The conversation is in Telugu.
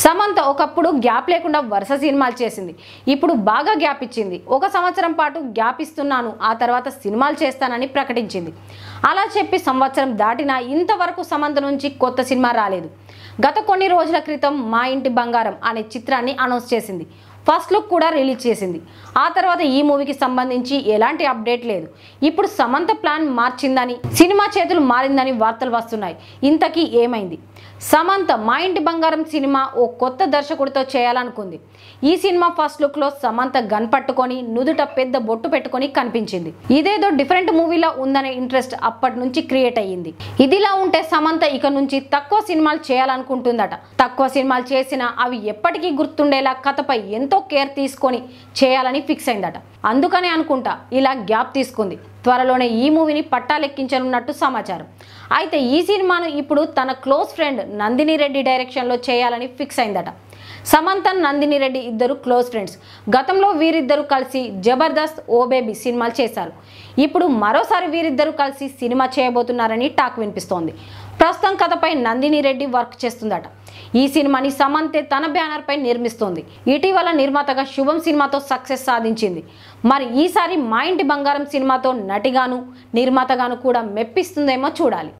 సమంత ఒకప్పుడు గ్యాప్ లేకుండా వరుస సినిమాలు చేసింది. ఇప్పుడు బాగా గ్యాప్ ఇచ్చింది. 1 సంవత్సరం పాటు గ్యాప్ ఇస్తున్నాను, ఆ తర్వాత సినిమాలు చేస్తానని ప్రకటించింది. అలా చెప్పి సంవత్సరం దాటినా ఇంతవరకు సమంత నుంచి కొత్త సినిమా రాలేదు. గత కొన్ని రోజుల క్రితం మా ఇంటి బంగారం అనే చిత్రాన్ని అనౌన్స్ చేసింది. ఫస్ట్ లుక్ కూడా రిలీజ్ చేసింది. ఆ తర్వాత ఈ మూవీకి సంబంధించి ఎలాంటి అప్డేట్ లేదు. ఇప్పుడు సమంత ప్లాన్ మార్చిందని, సినిమా చేతులు మారిందని వార్తలు వస్తున్నాయి. ఇంతకీ ఏమైంది? సమంత మా ఇంటి బంగారం సినిమా ఓ కొత్త దర్శకుడితో చేయాలనుకుంది. ఈ సినిమా ఫస్ట్ లుక్ లో సమంత గన్ పట్టుకొని నుదుట పెద్ద బొట్టు పెట్టుకొని కనిపించింది. ఇదేదో డిఫరెంట్ మూవీలా ఉందనే ఇంట్రెస్ట్ అప్పటి నుంచి క్రియేట్ అయ్యింది. ఇదిలా ఉంటే సమంత ఇక నుంచి తక్కువ సినిమాలు చేయాలనుకుంటుందట. తక్కువ సినిమాలు చేసినా అవి ఎప్పటికీ గుర్తుండేలా కథపై ఎంతో కేర్ తీసుకొని చేయాలని ఫిక్స్ అయిందట. అందుకనే అనుకుంటా ఇలా గ్యాప్ తీసుకుంది. త్వరలోనే ఈ మూవీని పట్టాలెక్కించనున్నట్టు సమాచారం. అయితే ఈ సినిమాను ఇప్పుడు తన క్లోజ్ ఫ్రెండ్ నందిని రెడ్డి డైరెక్షన్లో చేయాలని ఫిక్స్ అయిందట. సమంత నందిని రెడ్డి ఇద్దరు క్లోజ్ ఫ్రెండ్స్. గతంలో వీరిద్దరూ కలిసి జబర్దస్త్, ఓ బేబీ సినిమాలు చేశారు. ఇప్పుడు మరోసారి వీరిద్దరూ కలిసి సినిమా చేయబోతున్నారని టాక్ వినిపిస్తోంది. ప్రస్తుతం కథపై నందిని రెడ్డి వర్క్ చేస్తుందట. ఈ సినిమాని సమంతే తన బ్యానర్ పై నిర్మిస్తోంది. ఇటీవల నిర్మాతగా శుభం సినిమాతో సక్సెస్ సాధించింది. మరి ఈసారి మా ఇంటి బంగారం సినిమాతో నటిగాను నిర్మాతగాను కూడా మెప్పిస్తుందేమో చూడాలి.